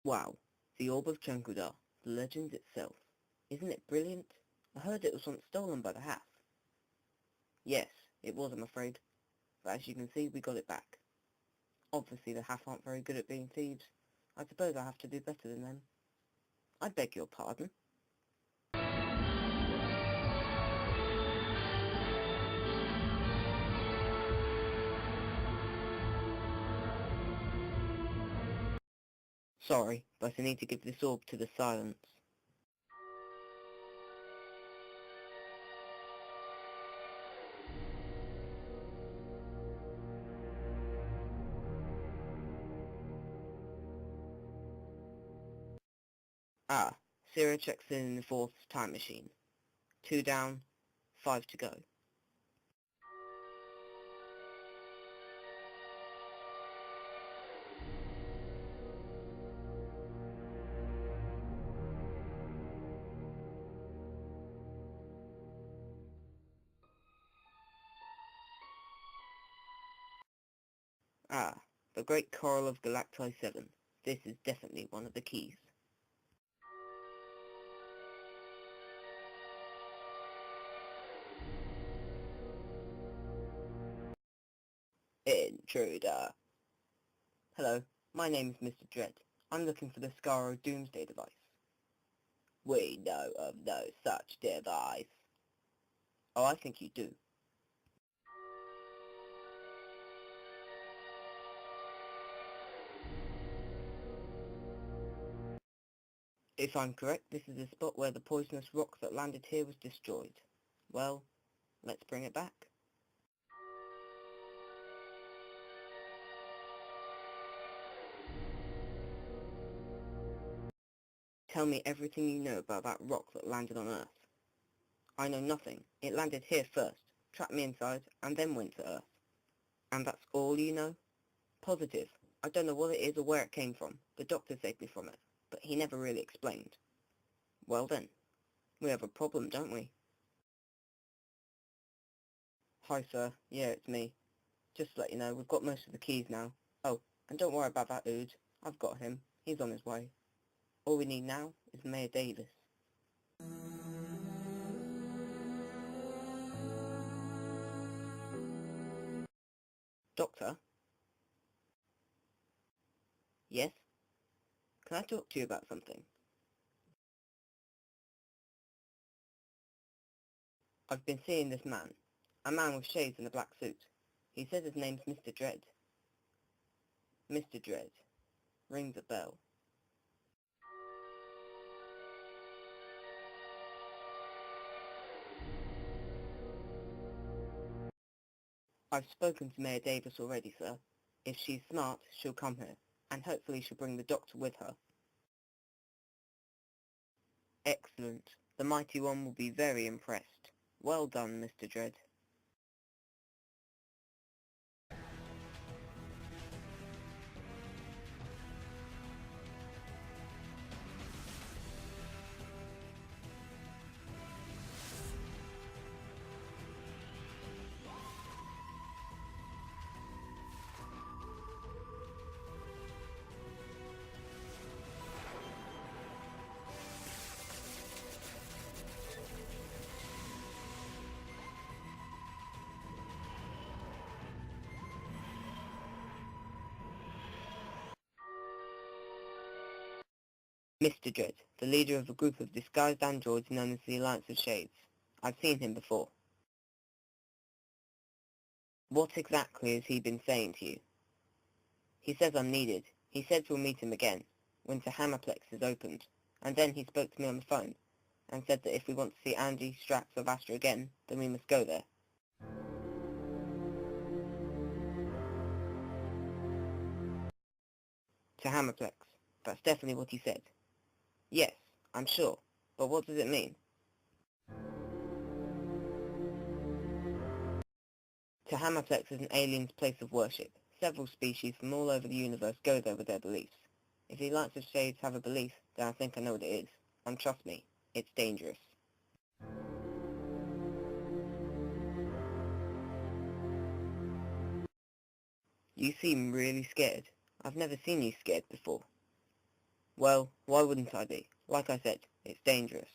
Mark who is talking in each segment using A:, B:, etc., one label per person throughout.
A: Wow, the Orb of Chankuda, the legend itself. Isn't it brilliant? I heard it was once stolen by the half. Yes, it was, I'm afraid. But as you can see, we got it back. Obviously the half aren't very good at being thieves. I suppose I have to do better than them. I beg your pardon. Sorry, but I need to give this orb to the silence. Ah, Sarah checks in the fourth time machine. 2 down, 5 to go. Ah, the Great Coral of Galacti 7. This is definitely one of the keys. Intruder. Hello, my name is Mr. Dread. I'm looking for the Scaro Doomsday device. We know of no such device. Oh, I think you do. If I'm correct, this is the spot where the poisonous rock that landed here was destroyed. Well, let's bring it back. Tell me everything you know about that rock that landed on Earth. I know nothing. It landed here first, trapped me inside, and then went to Earth. And that's all you know? Positive. I don't know what it is or where it came from. The doctor saved me from it, but he never really explained. Well then, we have a problem, don't we? Hi sir, yeah, it's me. Just to let you know, we've got most of the keys now. Oh, and don't worry about that Ood. I've got him. He's on his way. All we need now is Mayor Davis. Doctor? Yes? Can I talk to you about something? I've been seeing this man. A man with shades and a black suit. He says his name's Mr. Dread. Mr. Dread. Rings a bell. I've spoken to Mayor Davis already, sir. If she's smart, she'll come here, and hopefully she'll bring the doctor with her. Excellent. The Mighty One will be very impressed. Well done, Mr. Dread. Mr. Dread, the leader of a group of disguised androids known as the Alliance of Shades. I've seen him before. What exactly has he been saying to you? He says I'm needed. He said we'll meet him again, when Tahamaeplex is opened, and then he spoke to me on the phone, and said that if we want to see Andy, Strax or Vastra again, then we must go there. Tahamaeplex. That's definitely what he said. Yes, I'm sure, but what does it mean? Tahamaeplex is an alien's place of worship. Several species from all over the universe go there with their beliefs. If the Alliance of Shades have a belief, then I think I know what it is. And trust me, it's dangerous. You seem really scared. I've never seen you scared before. Well, why wouldn't I be? Like I said, it's dangerous.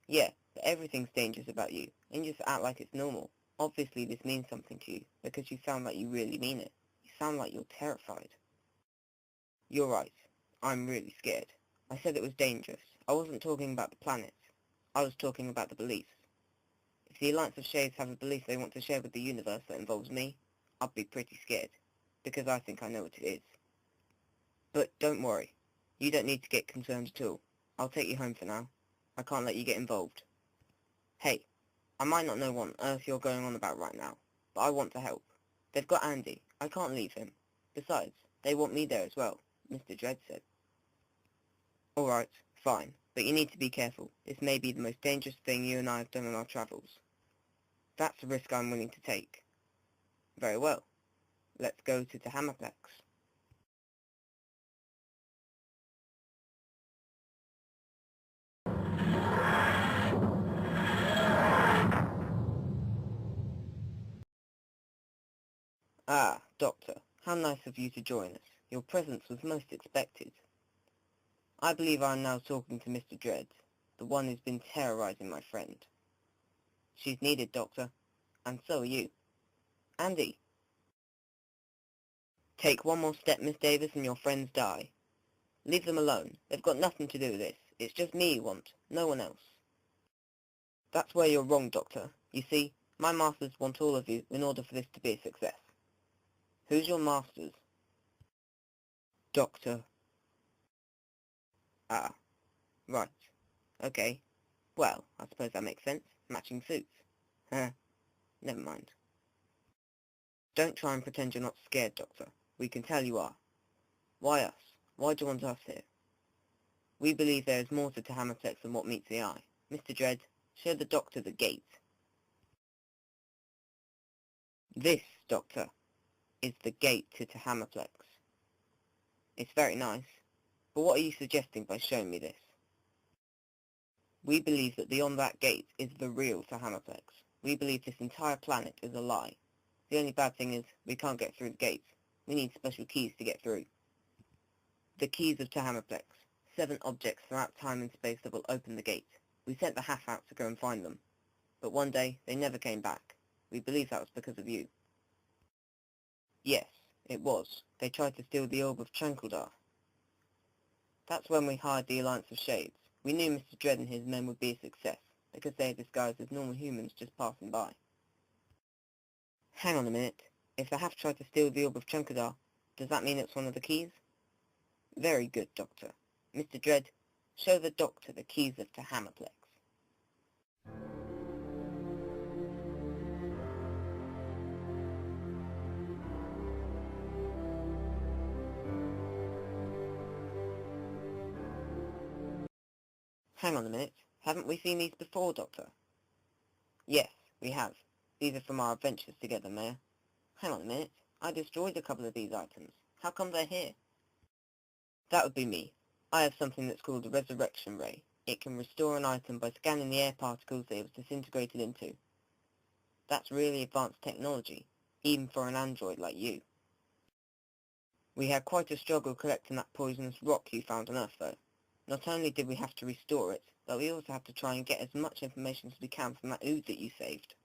A: Yeah, but everything's dangerous about you, and you just act like it's normal. Obviously this means something to you, because you sound like you really mean it. You sound like you're terrified. You're right. I'm really scared. I said it was dangerous. I wasn't talking about the planets. I was talking about the beliefs. If the Alliance of Shades have a belief they want to share with the universe that involves me, I'd be pretty scared, because I think I know what it is. But don't worry. You don't need to get concerned at all. I'll take you home for now. I can't let you get involved. Hey, I might not know what on earth you're going on about right now, but I want to help. They've got Andy. I can't leave him. Besides, they want me there as well, Mr. Dredd said. Alright, fine, but you need to be careful. This may be the most dangerous thing you and I have done on our travels. That's a risk I'm willing to take. Very well. Let's go to Tahamaeplex. Ah, Doctor, how nice of you to join us. Your presence was most expected. I believe I am now talking to Mr. Dredd, the one who's been terrorizing my friend. She's needed, Doctor, and so are you. Andy! Take one more step, Miss Davis, and your friends die. Leave them alone. They've got nothing to do with this. It's just me you want, no one else. That's where you're wrong, Doctor. You see, my masters want all of you in order for this to be a success. Who's your masters? Doctor. Ah, right. Okay. Well, I suppose that makes sense. Matching suits. Huh. Never mind. Don't try and pretend you're not scared, Doctor. We can tell you are. Why us? Why do you want us here? We believe there is more to Tahamaeplex than what meets the eye. Mr. Dredd, show the Doctor the gate. This, Doctor, is the gate to Tahamaeplex. It's very nice, but what are you suggesting by showing me this? We believe that beyond that gate is the real Tahamaeplex. We believe this entire planet is a lie. The only bad thing is, we can't get through the gates. We need special keys to get through. The keys of Tahamaeplex. 7 objects throughout time and space that will open the gate. We sent the half out to go and find them. But one day, they never came back. We believe that was because of you. Yes, it was. They tried to steal the orb of Chankeldar. That's when we hired the Alliance of Shades. We knew Mr. Dredd and his men would be a success, because they are disguised as normal humans just passing by. Hang on a minute. If they have tried to steal the orb of Chankeldar, does that mean it's one of the keys? Very good, Doctor. Mr. Dredd, show the Doctor the keys of Tahamaeplex. Hang on a minute. Haven't we seen these before, Doctor? Yes, we have. These are from our adventures together, Mayor. Hang on a minute. I destroyed a couple of these items. How come they're here? That would be me. I have something that's called a resurrection ray. It can restore an item by scanning the air particles that it was disintegrated into. That's really advanced technology, even for an android like you. We had quite a struggle collecting that poisonous rock you found on Earth, though. Not only did we have to restore it, but we also had to try and get as much information as we can from that ooze that you saved.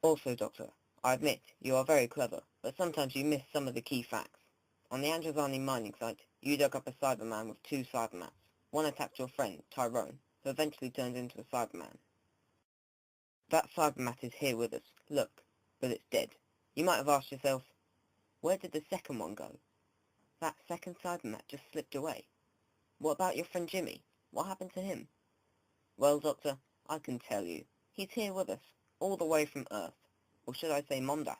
A: Also, Doctor, I admit, you are very clever, but sometimes you miss some of the key facts. On the Androzani mining site, you dug up a Cyberman with 2 Cybermats. One attacked your friend, Tyrone, who eventually turned into a Cyberman. That Cybermat is here with us, look, but it's dead. You might have asked yourself, where did the second one go? That second Cybermat just slipped away. What about your friend Jimmy? What happened to him? Well, Doctor, I can tell you. He's here with us, all the way from Earth. Or should I say Mondas?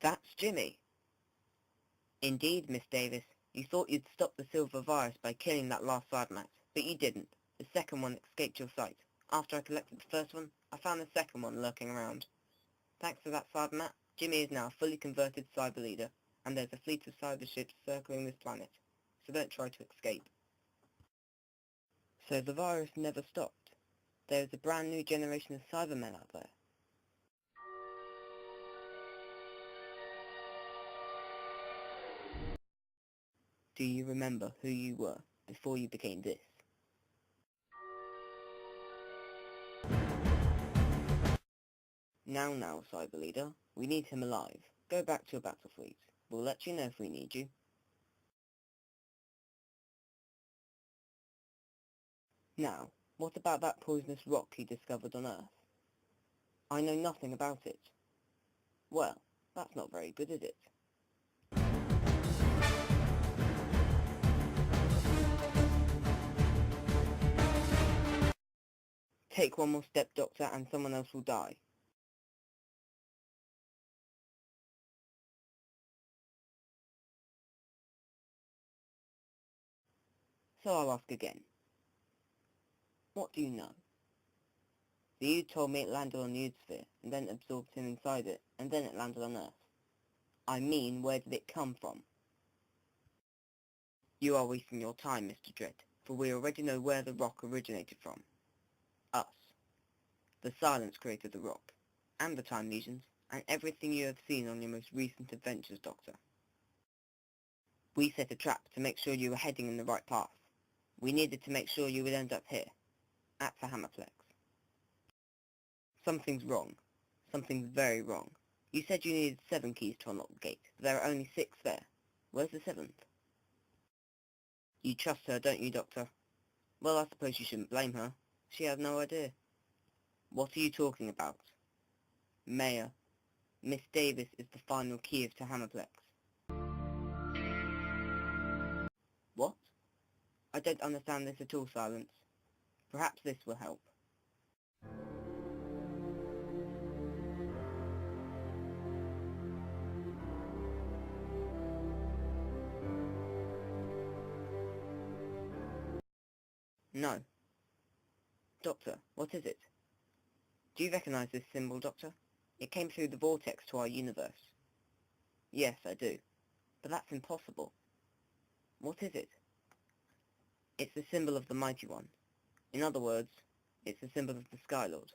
A: That's Jimmy. Indeed, Miss Davis. You thought you'd stop the silver virus by killing that last Cybermat, but you didn't. The second one escaped your sight. After I collected the first one, I found the second one lurking around. Thanks to that Cybermat, Jimmy is now a fully converted cyber leader, and there's a fleet of cyber ships circling this planet. so don't try to escape. So the virus never stopped. There is a brand new generation of Cybermen out there. Do you remember who you were before you became this? Now, Cyber Leader. We need him alive. Go back to your battle fleet. We'll let you know if we need you. Now, what about that poisonous rock you discovered on Earth? I know nothing about it. Well, that's not very good, is it? Take one more step, Doctor, and someone else will die. So I'll ask again. What do you know? You told me it landed on the Sphere, and then absorbed him inside it, and then it landed on Earth. I mean, where did it come from? You are wasting your time, Mr. Dredd, for we already know where the rock originated from. Us. The Silence created the rock, and the Time Legions, and everything you have seen on your most recent adventures, Doctor. We set a trap to make sure you were heading in the right path. We needed to make sure you would end up here, at Tahamaeplex. Something's wrong. Something's very wrong. You said you needed 7 keys to unlock the gate, but there are only 6 there. Where's the 7th? You trust her, don't you, Doctor? Well, I suppose you shouldn't blame her. She has no idea. What are you talking about? Mayor, Miss Davis is the final key of Tahamaeplex. What? I don't understand this at all, Silence. Perhaps this will help. No. Doctor, what is it? Do you recognize this symbol, Doctor? It came through the vortex to our universe. Yes, I do. But that's impossible. What is it? It's the symbol of the Mighty One. In other words, it's the symbol of the Skylord.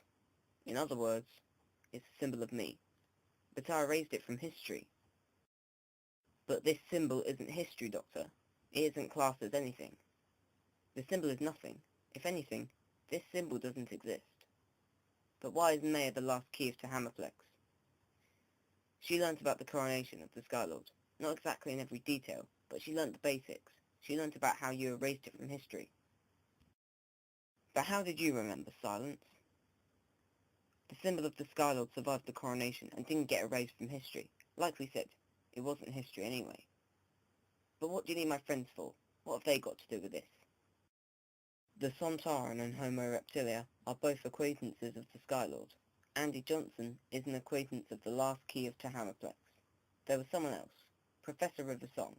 A: In other words, it's the symbol of me. But I erased it from history. But this symbol isn't history, Doctor. It isn't classed as anything. The symbol is nothing. If anything, this symbol doesn't exist. But why is Maya the last key of Tahamaeplex? She learnt about the coronation of the Skylord. Not exactly in every detail, but she learnt the basics. She learnt about how you erased it from history. But how did you remember, Silence? The symbol of the Skylord survived the coronation and didn't get erased from history. Like we said, it wasn't history anyway. But what do you need my friends for? What have they got to do with this? The Sontaran and Homo Reptilia are both acquaintances of the Skylord. Andy Johnson is an acquaintance of the last key of Tahamaeplex. There was someone else, Professor Riversong.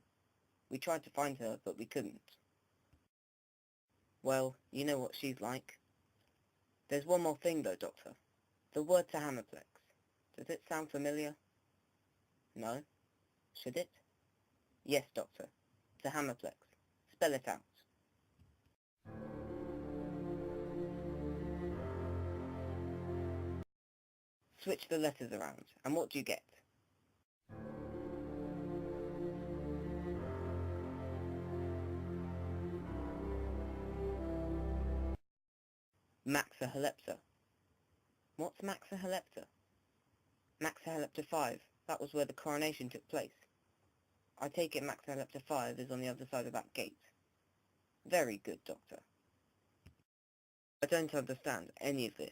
A: We tried to find her, but we couldn't. Well, you know what she's like. There's one more thing though, Doctor. The word Tahamaeplex. Does it sound familiar? No? Should it? Yes, Doctor. Tahamaeplex. Spell it out. Switch the letters around, and what do you get? Maxahalepta. What's Maxahalepta? Maxahalepta 5. That was where the coronation took place. I take it Maxahalepta 5 is on the other side of that gate. Very good, Doctor. I don't understand any of this.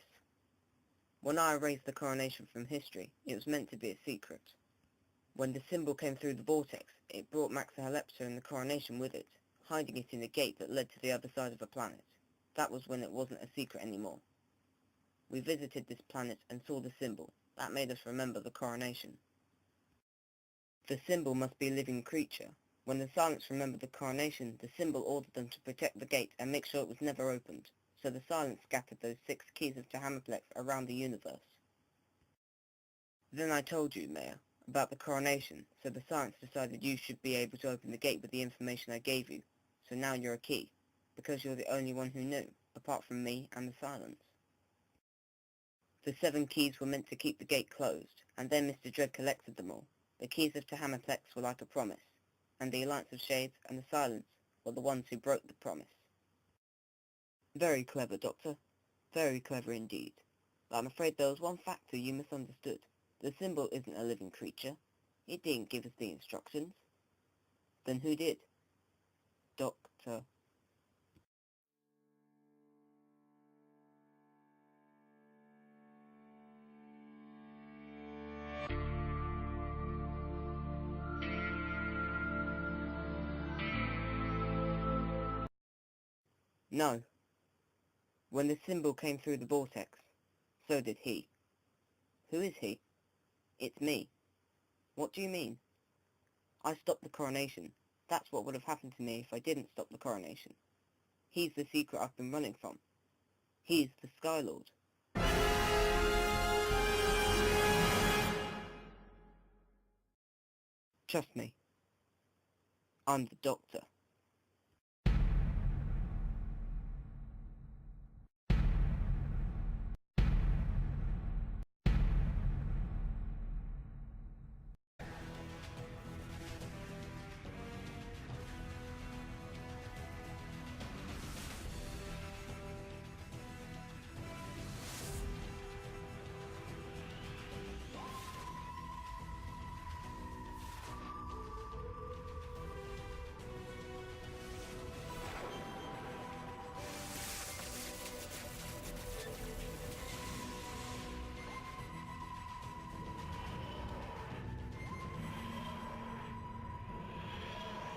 A: When I erased the coronation from history, it was meant to be a secret. When the symbol came through the vortex, it brought Maxahalepta and the coronation with it, hiding it in a gate that led to the other side of a planet. That was when it wasn't a secret anymore. We visited this planet and saw the symbol. That made us remember the coronation. The symbol must be a living creature. When the Silence remembered the coronation, the symbol ordered them to protect the gate and make sure it was never opened. So the Silence scattered those 6 keys of Tahamaeplex around the universe. Then I told you, Mayor, about the coronation, so the Silence decided you should be able to open the gate with the information I gave you, so now you're a key, because you're the only one who knew, apart from me and the silence. The 7 keys were meant to keep the gate closed, and then Mr. Dread collected them all. The keys of Tahamaeplex were like a promise, and the Alliance of Shades and the Silence were the ones who broke the promise. Very clever, Doctor. Very clever indeed. But I'm afraid there was one factor you misunderstood. The symbol isn't a living creature. It didn't give us the instructions. Then who did? Doctor. No. When the symbol came through the vortex, so did he. Who is he? It's me. What do you mean? I stopped the coronation. That's what would have happened to me if I didn't stop the coronation. He's the secret I've been running from. He's the Sky Lord. Trust me. I'm the Doctor.